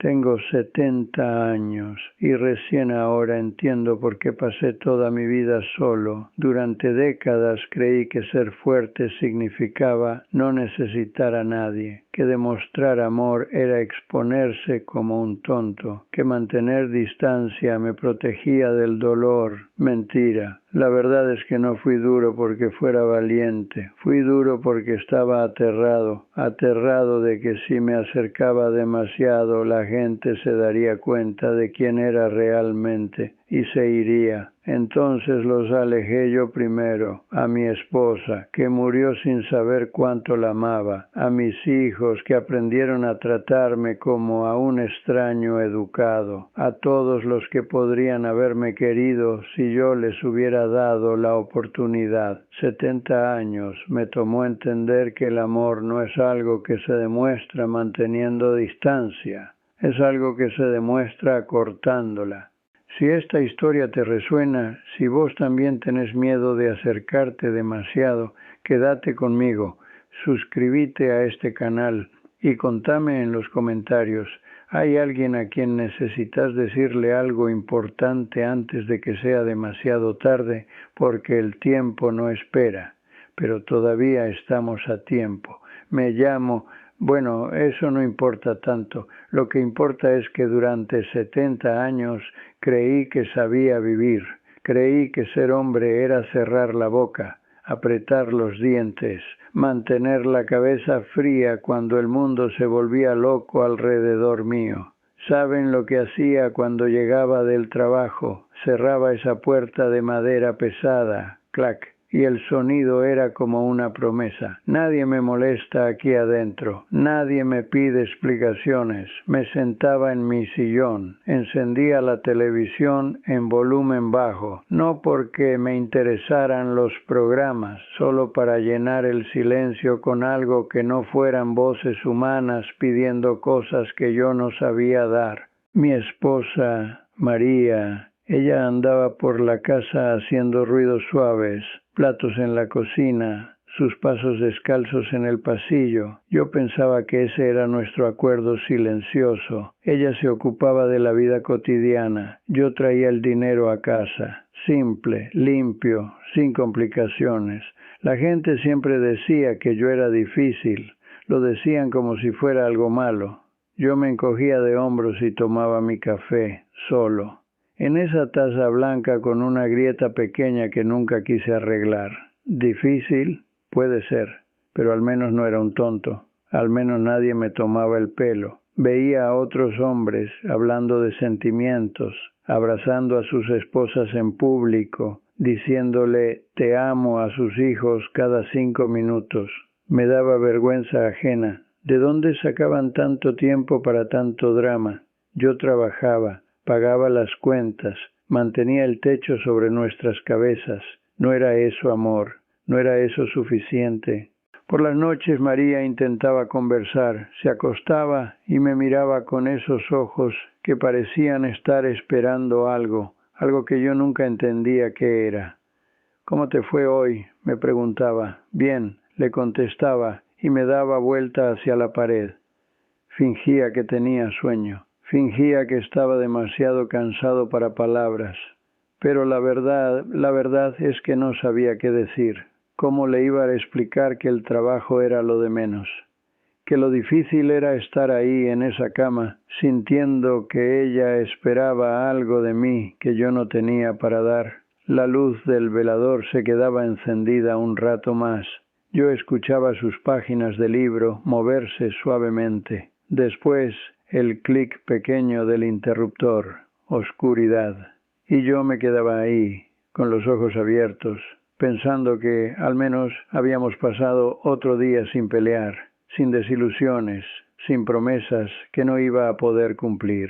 Tengo 70 años y recién ahora entiendo por qué pasé toda mi vida solo. Durante décadas creí que ser fuerte significaba no necesitar a nadie, que demostrar amor era exponerse como un tonto, que mantener distancia me protegía del dolor. Mentira. La verdad es que no fui duro porque fuera valiente. Fui duro porque estaba aterrado de que si me acercaba demasiado la gente se daría cuenta de quién era realmente y se iría. Entonces los alejé yo primero, a mi esposa, que murió sin saber cuánto la amaba, a mis hijos, que aprendieron a tratarme como a un extraño educado, a todos los que podrían haberme querido si yo les hubiera dado la oportunidad. 70 años me tomó entender que el amor no es algo que se demuestra manteniendo distancia, es algo que se demuestra acortándola. Si esta historia te resuena, si vos también tenés miedo de acercarte demasiado, quédate conmigo, suscríbete a este canal y contame en los comentarios. ¿Hay alguien a quien necesitas decirle algo importante antes de que sea demasiado tarde? Porque el tiempo no espera, pero todavía estamos a tiempo. Me llamo... Bueno, eso no importa tanto. Lo que importa es que durante 70 años creí que sabía vivir. Creí que ser hombre era cerrar la boca, apretar los dientes, mantener la cabeza fría cuando el mundo se volvía loco alrededor mío. ¿Saben lo que hacía cuando llegaba del trabajo? Cerraba esa puerta de madera pesada, clac. Y el sonido era como una promesa. Nadie me molesta aquí adentro. Nadie me pide explicaciones. Me sentaba en mi sillón. Encendía la televisión en volumen bajo. No porque me interesaran los programas, solo para llenar el silencio con algo que no fueran voces humanas pidiendo cosas que yo no sabía dar. Mi esposa, María, ella andaba por la casa haciendo ruidos suaves, platos en la cocina, sus pasos descalzos en el pasillo. Yo pensaba que ese era nuestro acuerdo silencioso. Ella se ocupaba de la vida cotidiana. Yo traía el dinero a casa, simple, limpio, sin complicaciones. La gente siempre decía que yo era difícil. Lo decían como si fuera algo malo. Yo me encogía de hombros y tomaba mi café, solo. En esa taza blanca con una grieta pequeña que nunca quise arreglar. Difícil, puede ser, pero al menos no era un tonto. Al menos nadie me tomaba el pelo. Veía a otros hombres hablando de sentimientos, abrazando a sus esposas en público, diciéndole te amo a sus hijos cada 5 minutos. Me daba vergüenza ajena. ¿De dónde sacaban tanto tiempo para tanto drama? Yo trabajaba. Pagaba las cuentas, mantenía el techo sobre nuestras cabezas. No era eso amor, no era eso suficiente. Por las noches María intentaba conversar, se acostaba y me miraba con esos ojos que parecían estar esperando algo que yo nunca entendía qué era. ¿Cómo te fue hoy?, me preguntaba. Bien, le contestaba y me daba vuelta hacia la pared. Fingía que tenía sueño. Fingía que estaba demasiado cansado para palabras, pero la verdad es que no sabía qué decir. ¿Cómo le iba a explicar que el trabajo era lo de menos? Que lo difícil era estar ahí en esa cama, sintiendo que ella esperaba algo de mí que yo no tenía para dar. La luz del velador se quedaba encendida un rato más. Yo escuchaba sus páginas de libro moverse suavemente. Después, el clic pequeño del interruptor, oscuridad. Y yo me quedaba ahí, con los ojos abiertos, pensando que al menos habíamos pasado otro día sin pelear, sin desilusiones, sin promesas que no iba a poder cumplir.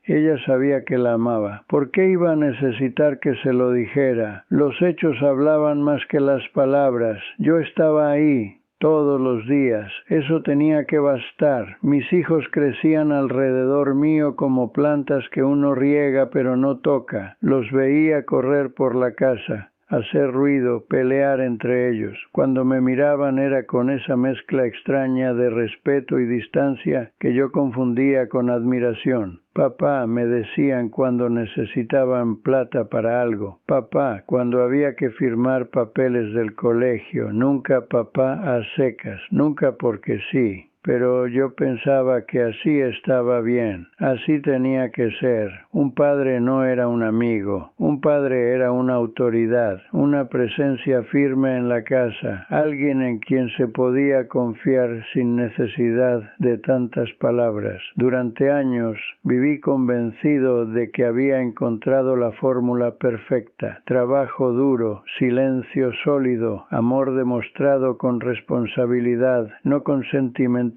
Ella sabía que la amaba. ¿Por qué iba a necesitar que se lo dijera? Los hechos hablaban más que las palabras. Yo estaba ahí. Todos los días. Eso tenía que bastar. Mis hijos crecían alrededor mío como plantas que uno riega pero no toca. Los veía correr por la casa. hacer ruido, pelear entre ellos. Cuando me miraban era con esa mezcla extraña de respeto y distancia que yo confundía con admiración. Papá, me decían cuando necesitaban plata para algo. Papá, cuando había que firmar papeles del colegio. Nunca papá a secas, nunca porque sí. Pero yo pensaba que así estaba bien, así tenía que ser. Un padre no era un amigo, un padre era una autoridad, una presencia firme en la casa, alguien en quien se podía confiar sin necesidad de tantas palabras. Durante años viví convencido de que había encontrado la fórmula perfecta: trabajo duro, silencio sólido, amor demostrado con responsabilidad, no con sentimentalismo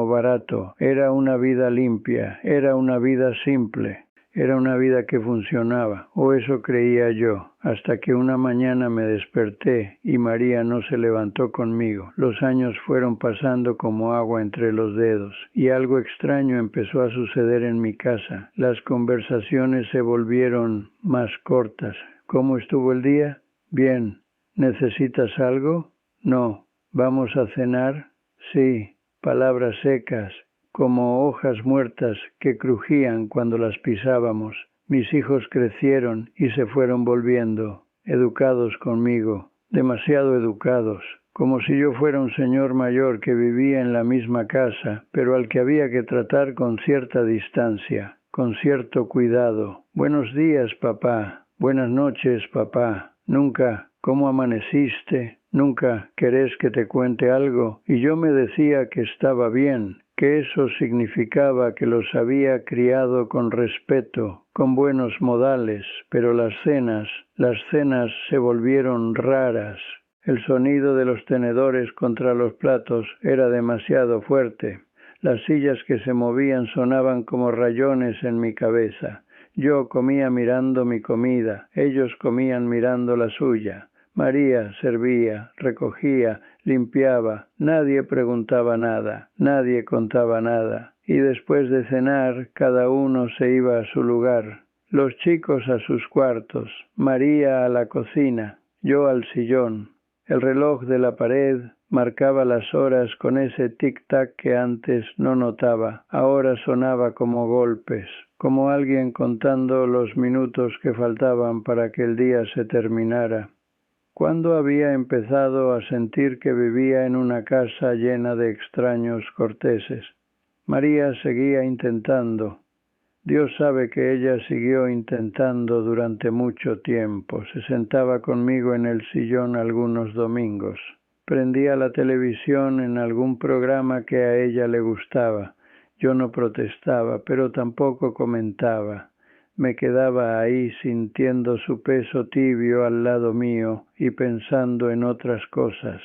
barato. Era una vida limpia, era una vida simple, era una vida que funcionaba, o eso creía yo, hasta que una mañana me desperté y María no se levantó conmigo. Los años fueron pasando como agua entre los dedos y algo extraño empezó a suceder en mi casa. Las conversaciones se volvieron más cortas. ¿Cómo estuvo el día? Bien. ¿Necesitas algo? No. ¿Vamos a cenar? Sí. Palabras secas, como hojas muertas que crujían cuando las pisábamos. Mis hijos crecieron y se fueron volviendo, educados conmigo, demasiado educados, como si yo fuera un señor mayor que vivía en la misma casa, pero al que había que tratar con cierta distancia, con cierto cuidado. Buenos días, papá. Buenas noches, papá. Nunca, ¿cómo amaneciste? Nunca, ¿querés que te cuente algo? Y yo me decía que estaba bien, que eso significaba que los había criado con respeto, con buenos modales, pero las cenas se volvieron raras. El sonido de los tenedores contra los platos era demasiado fuerte. Las sillas que se movían sonaban como rayones en mi cabeza. Yo comía mirando mi comida, ellos comían mirando la suya. María servía, recogía, limpiaba, nadie preguntaba nada, nadie contaba nada. Y después de cenar, cada uno se iba a su lugar. Los chicos a sus cuartos, María a la cocina, yo al sillón. El reloj de la pared marcaba las horas con ese tic-tac que antes no notaba. Ahora sonaba como golpes, como alguien contando los minutos que faltaban para que el día se terminara. ¿Cuándo había empezado a sentir que vivía en una casa llena de extraños corteses? María seguía intentando. Dios sabe que ella siguió intentando durante mucho tiempo. Se sentaba conmigo en el sillón algunos domingos. Prendía la televisión en algún programa que a ella le gustaba. Yo no protestaba, pero tampoco comentaba. Me quedaba ahí sintiendo su peso tibio al lado mío y pensando en otras cosas,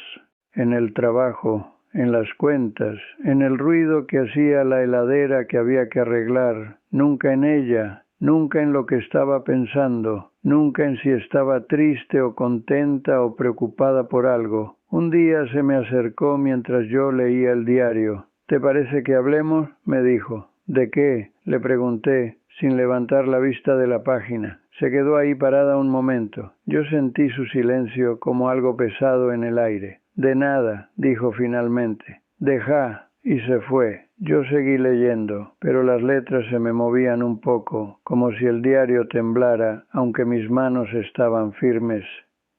en el trabajo, en las cuentas, en el ruido que hacía la heladera que había que arreglar, nunca en ella, nunca en lo que estaba pensando, nunca en si estaba triste o contenta o preocupada por algo. Un día se me acercó mientras yo leía el diario. ¿Te parece que hablemos?, me dijo. ¿De qué?, le pregunté, sin levantar la vista de la página. Se quedó ahí parada un momento. Yo sentí su silencio como algo pesado en el aire. De nada, dijo finalmente. Dejá, y se fue. Yo seguí leyendo, pero las letras se me movían un poco, como si el diario temblara, aunque mis manos estaban firmes.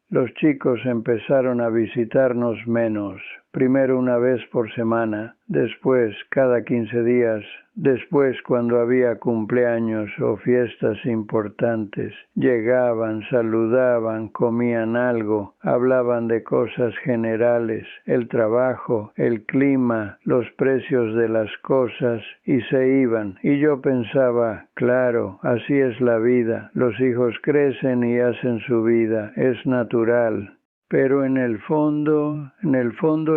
Los chicos empezaron a visitarnos menos, primero una vez por semana, después cada 15 días, después cuando había cumpleaños o fiestas importantes. Llegaban, saludaban, comían algo, hablaban de cosas generales, el trabajo, el clima, los precios de las cosas, y se iban. Y yo pensaba, claro, así es la vida, los hijos crecen y hacen su vida, es natural. Pero en el fondo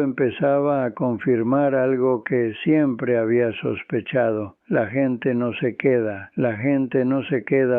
empezaba a confirmar algo que siempre había sospechado. La gente no se queda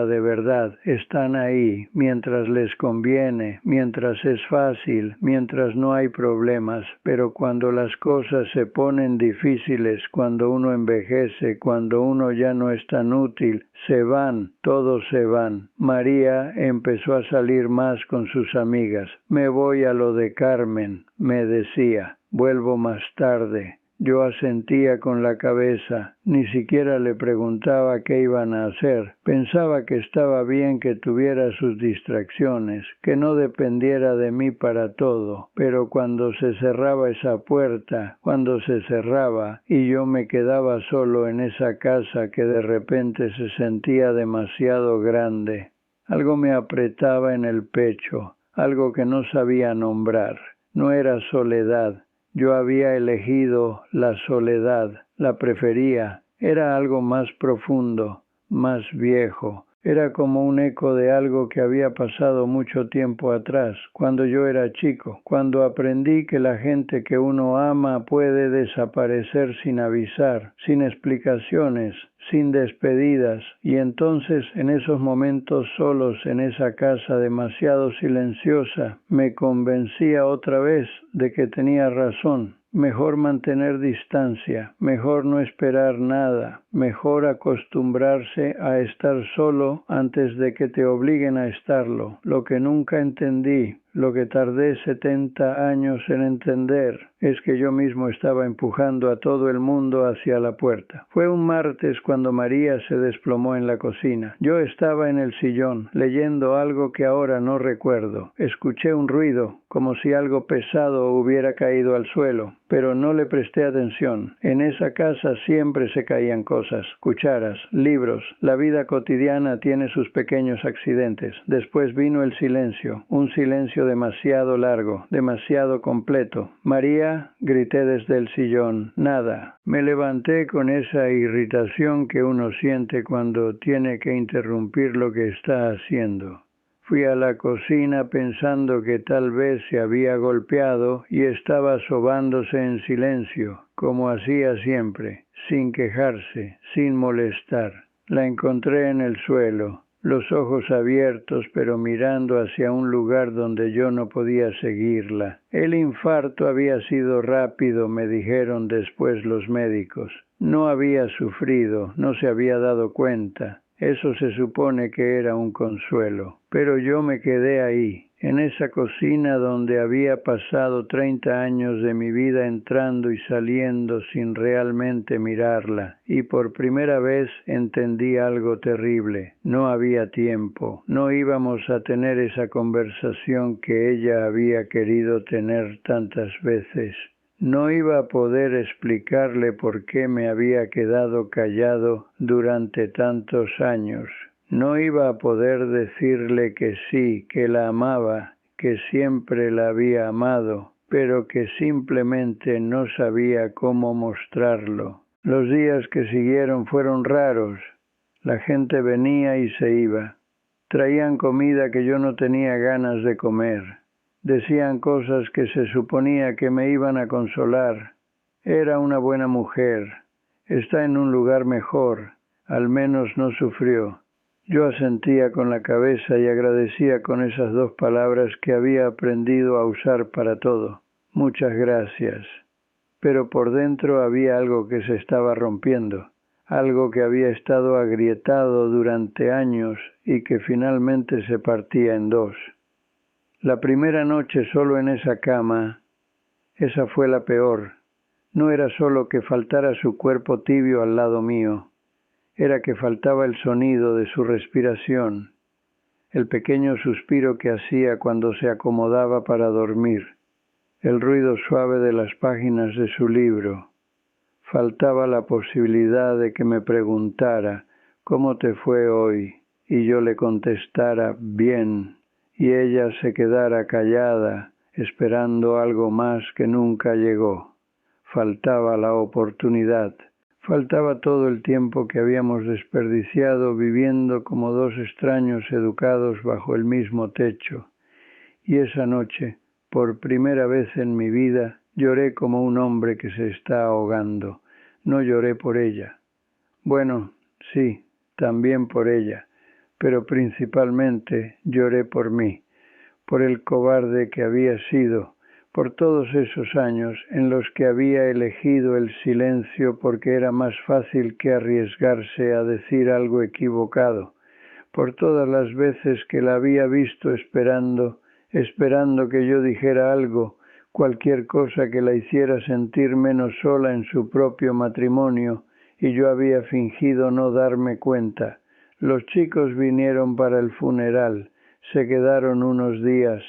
de verdad, están ahí mientras les conviene, mientras es fácil, mientras no hay problemas, pero cuando las cosas se ponen difíciles, cuando uno envejece, cuando uno ya no es tan útil, se van, todos se van. María empezó a salir más con sus amigas. Me voy a lo de Carmen, me decía, vuelvo más tarde. Yo asentía con la cabeza, ni siquiera le preguntaba qué iban a hacer. Pensaba que estaba bien que tuviera sus distracciones, que no dependiera de mí para todo, pero cuando se cerraba esa puerta, cuando se cerraba y yo me quedaba solo en esa casa que de repente se sentía demasiado grande, algo me apretaba en el pecho, algo que no sabía nombrar. No era soledad. Yo había elegido la soledad, la prefería. Era algo más profundo, más viejo. Era como un eco de algo que había pasado mucho tiempo atrás, cuando yo era chico, cuando aprendí que la gente que uno ama puede desaparecer sin avisar, sin explicaciones, sin despedidas, y entonces en esos momentos solos en esa casa demasiado silenciosa, me convencía otra vez de que tenía razón. Mejor mantener distancia, mejor no esperar nada, mejor acostumbrarse a estar solo antes de que te obliguen a estarlo. Lo que nunca entendí, lo que tardé 70 años en entender, es que yo mismo estaba empujando a todo el mundo hacia la puerta. Fue un martes cuando María se desplomó en la cocina. Yo estaba en el sillón, leyendo algo que ahora no recuerdo. Escuché un ruido, como si algo pesado hubiera caído al suelo, pero no le presté atención. En esa casa siempre se caían cosas, cucharas, libros. La vida cotidiana tiene sus pequeños accidentes. Después vino el silencio, un silencio demasiado largo, demasiado completo. María, grité desde el sillón, nada. Me levanté con esa irritación que uno siente cuando tiene que interrumpir lo que está haciendo. Fui a la cocina pensando que tal vez se había golpeado y estaba sobándose en silencio, como hacía siempre, sin quejarse, sin molestar. La encontré en el suelo, los ojos abiertos pero mirando hacia un lugar donde yo no podía seguirla. El infarto había sido rápido, me dijeron después los médicos. No había sufrido, no se había dado cuenta. Eso se supone que era un consuelo. Pero yo me quedé ahí, en esa cocina donde había pasado 30 años de mi vida entrando y saliendo sin realmente mirarla. Y por primera vez entendí algo terrible. No había tiempo. No íbamos a tener esa conversación que ella había querido tener tantas veces. No iba a poder explicarle por qué me había quedado callado durante tantos años. No iba a poder decirle que sí, que la amaba, que siempre la había amado, pero que simplemente no sabía cómo mostrarlo. Los días que siguieron fueron raros. La gente venía y se iba. Traían comida que yo no tenía ganas de comer. Decían cosas que se suponía que me iban a consolar. Era una buena mujer. Está en un lugar mejor. Al menos no sufrió. Yo asentía con la cabeza y agradecía con esas 2 palabras que había aprendido a usar para todo. Muchas gracias. Pero por dentro había algo que se estaba rompiendo. Algo que había estado agrietado durante años y que finalmente se partía en 2. La primera noche solo en esa cama, esa fue la peor. No era solo que faltara su cuerpo tibio al lado mío, era que faltaba el sonido de su respiración, el pequeño suspiro que hacía cuando se acomodaba para dormir, el ruido suave de las páginas de su libro. Faltaba la posibilidad de que me preguntara, ¿cómo te fue hoy? Y yo le contestara, bien. Y ella se quedara callada, esperando algo más que nunca llegó. Faltaba la oportunidad. Faltaba todo el tiempo que habíamos desperdiciado viviendo como 2 extraños educados bajo el mismo techo. Y esa noche, por primera vez en mi vida, lloré como un hombre que se está ahogando. No lloré por ella. Bueno, sí, también por ella, pero principalmente lloré por mí, por el cobarde que había sido, por todos esos años en los que había elegido el silencio porque era más fácil que arriesgarse a decir algo equivocado, por todas las veces que la había visto esperando que yo dijera algo, cualquier cosa que la hiciera sentir menos sola en su propio matrimonio, y yo había fingido no darme cuenta. Los chicos vinieron para el funeral, se quedaron unos días,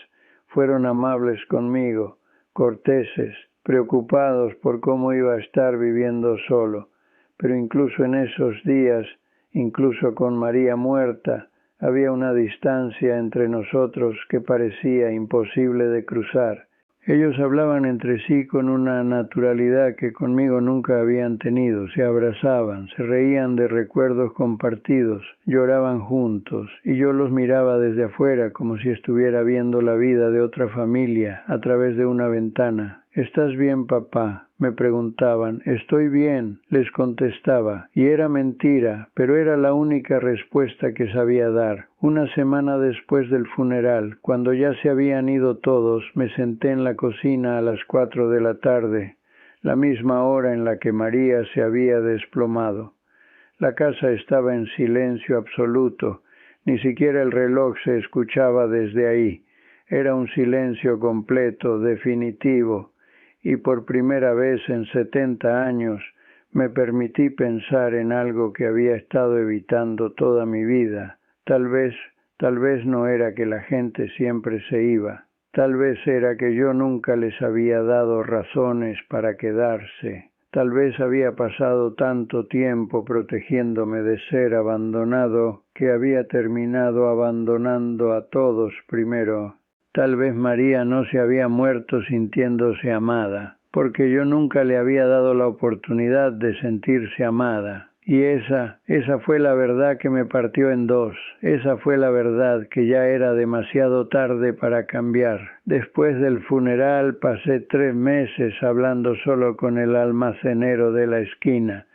fueron amables conmigo, corteses, preocupados por cómo iba a estar viviendo solo. Pero incluso en esos días, incluso con María muerta, había una distancia entre nosotros que parecía imposible de cruzar. Ellos hablaban entre sí con una naturalidad que conmigo nunca habían tenido, se abrazaban, se reían de recuerdos compartidos, lloraban juntos, y yo los miraba desde afuera como si estuviera viendo la vida de otra familia a través de una ventana. ¿Estás bien, papá?, me preguntaban. Estoy bien, les contestaba, y era mentira, pero era la única respuesta que sabía dar. Una semana después del funeral, cuando ya se habían ido todos, me senté en la cocina a las 4 de la tarde, la misma hora en la que María se había desplomado. La casa estaba en silencio absoluto, ni siquiera el reloj se escuchaba desde ahí. Era un silencio completo, definitivo, y por primera vez en 70 años me permití pensar en algo que había estado evitando toda mi vida. Tal vez no era que la gente siempre se iba. Tal vez era que yo nunca les había dado razones para quedarse. Tal vez había pasado tanto tiempo protegiéndome de ser abandonado que había terminado abandonando a todos primero. Tal vez María no se había muerto sintiéndose amada, porque yo nunca le había dado la oportunidad de sentirse amada. Y esa fue la verdad que me partió en dos. Esa fue la verdad que ya era demasiado tarde para cambiar. Después del funeral pasé 3 meses hablando solo con el almacenero de la esquina.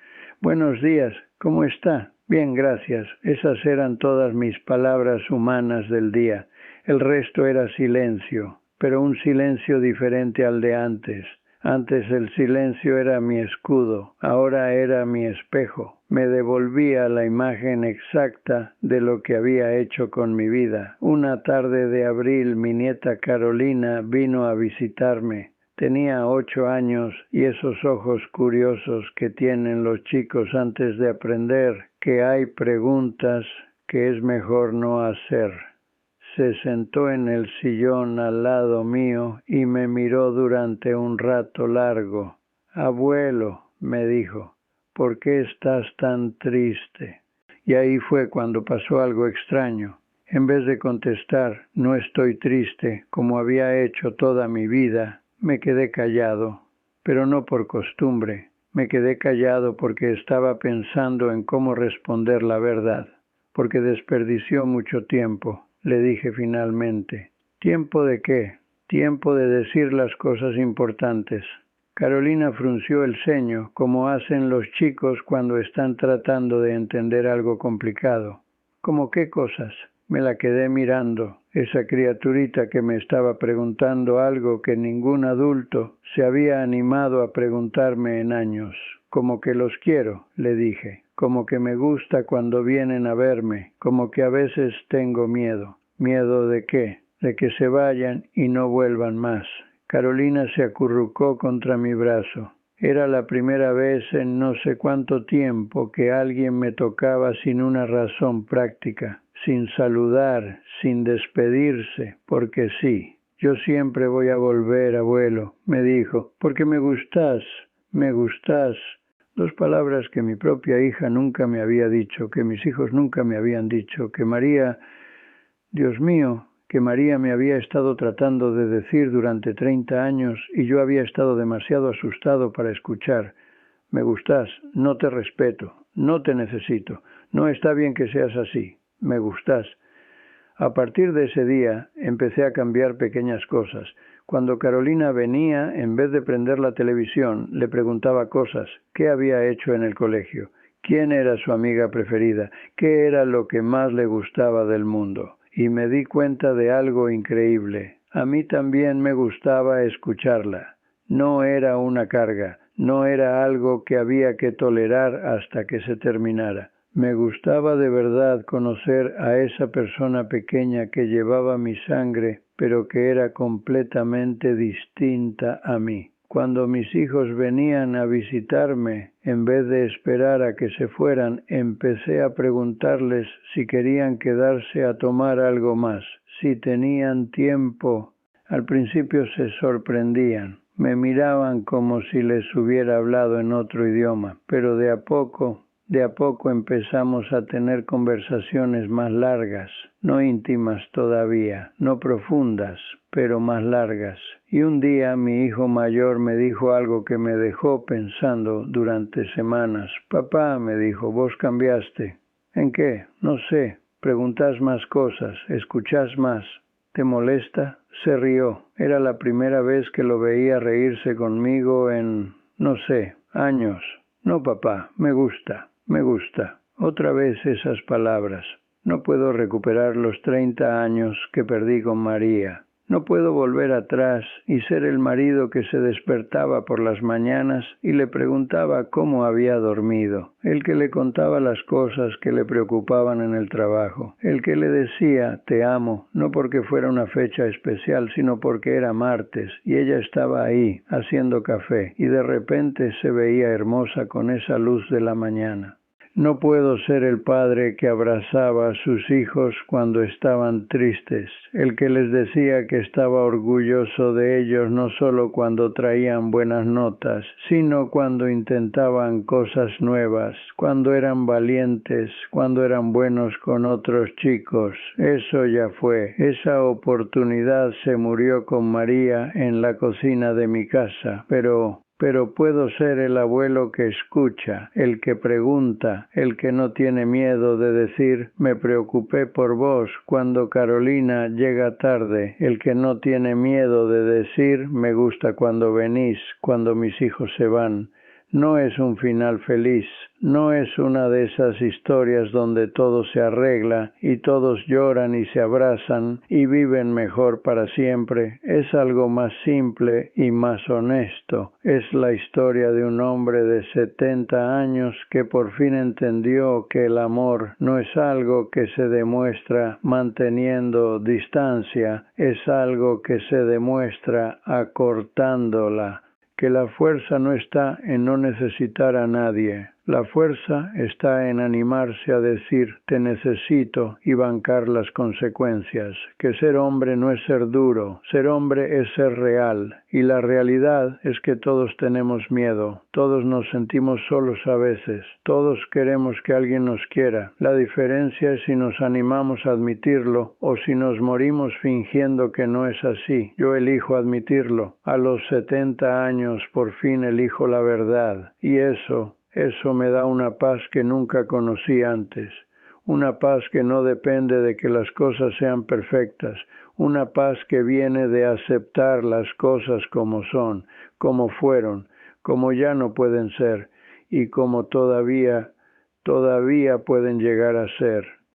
Buenos días, ¿cómo está? Bien, gracias. Esas eran todas mis palabras humanas del día. El resto era silencio, pero un silencio diferente al de antes. Antes el silencio era mi escudo, ahora era mi espejo. Me devolvía la imagen exacta de lo que había hecho con mi vida. Una tarde de abril mi nieta Carolina vino a visitarme. Tenía 8 años y esos ojos curiosos que tienen los chicos antes de aprender que hay preguntas que es mejor no hacer. Se sentó en el sillón al lado mío y me miró durante un rato largo. Abuelo, me dijo, ¿por qué estás tan triste? Y ahí fue cuando pasó algo extraño. En vez de contestar, no estoy triste, como había hecho toda mi vida, me quedé callado, pero no por costumbre. Me quedé callado porque estaba pensando en cómo responder la verdad, porque desperdició mucho tiempo. Le dije finalmente. ¿Tiempo de qué? Tiempo de decir las cosas importantes. Carolina frunció el ceño, como hacen los chicos cuando están tratando de entender algo complicado. ¿Cómo qué cosas? Me la quedé mirando, esa criaturita que me estaba preguntando algo que ningún adulto se había animado a preguntarme en años. Como que los quiero, le dije. Como que me gusta cuando vienen a verme, como que a veces tengo miedo. ¿Miedo de qué? De que se vayan y no vuelvan más. Carolina se acurrucó contra mi brazo. Era la primera vez en no sé cuánto tiempo que alguien me tocaba sin una razón práctica, sin saludar, sin despedirse, porque sí. Yo siempre voy a volver, abuelo, me dijo, porque me gustás. 2 palabras que mi propia hija nunca me había dicho, que mis hijos nunca me habían dicho, que María, Dios mío, que María me había estado tratando de decir durante 30 años y yo había estado demasiado asustado para escuchar. Me gustás, no te respeto, no te necesito, no está bien que seas así, me gustás. A partir de ese día empecé a cambiar pequeñas cosas. Cuando Carolina venía, en vez de prender la televisión, le preguntaba cosas. ¿Qué había hecho en el colegio? quién era su amiga preferida, qué era lo que más le gustaba del mundo. Y me di cuenta de algo increíble. A mí también me gustaba escucharla. No era una carga, no era algo que había que tolerar hasta que se terminara. Me gustaba de verdad conocer a esa persona pequeña que llevaba mi sangre, pero que era completamente distinta a mí. Cuando mis hijos venían a visitarme, en vez de esperar a que se fueran, empecé a preguntarles si querían quedarse a tomar algo más, si tenían tiempo. Al principio se sorprendían, me miraban como si les hubiera hablado en otro idioma, pero de a poco empezamos a tener conversaciones más largas, no íntimas todavía, no profundas, pero más largas. Y un día mi hijo mayor me dijo algo que me dejó pensando durante semanas. Papá, me dijo, vos cambiaste. ¿En qué? No sé. Preguntás más cosas, escuchás más. ¿Te molesta? Se rió. Era la primera vez que lo veía reírse conmigo en, no sé, años. No, papá, me gusta. Me gusta. Otra vez esas palabras. No puedo recuperar los 30 años que perdí con María. No puedo volver atrás y ser el marido que se despertaba por las mañanas y le preguntaba cómo había dormido, el que le contaba las cosas que le preocupaban en el trabajo, el que le decía te amo, no porque fuera una fecha especial, sino porque era martes y ella estaba ahí haciendo café y de repente se veía hermosa con esa luz de la mañana. No puedo ser el padre que abrazaba a sus hijos cuando estaban tristes, el que les decía que estaba orgulloso de ellos no solo cuando traían buenas notas, sino cuando intentaban cosas nuevas, cuando eran valientes, cuando eran buenos con otros chicos. Eso ya fue. Esa oportunidad se murió con María en la cocina de mi casa, pero puedo ser el abuelo que escucha, el que pregunta, el que no tiene miedo de decir, me preocupé por vos cuando Carolina llega tarde, el que no tiene miedo de decir, me gusta cuando venís, cuando mis hijos se van. No es un final feliz, no es una de esas historias donde todo se arregla y todos lloran y se abrazan y viven mejor para siempre. Es algo más simple y más honesto. Es la historia de un hombre de 70 años que por fin entendió que el amor no es algo que se demuestra manteniendo distancia, es algo que se demuestra acortándola. Que la fuerza no está en no necesitar a nadie. La fuerza está en animarse a decir te necesito y bancar las consecuencias. Que ser hombre no es ser duro, ser hombre es ser real. Y la realidad es que todos tenemos miedo, todos nos sentimos solos a veces, todos queremos que alguien nos quiera. La diferencia es si nos animamos a admitirlo o si nos morimos fingiendo que no es así. Yo elijo admitirlo. A los 70 años por fin elijo la verdad. Y eso me da una paz que nunca conocí antes. Una paz que no depende de que las cosas sean perfectas. Una paz que viene de aceptar las cosas como son, como fueron, como ya no pueden ser y como todavía pueden llegar a ser.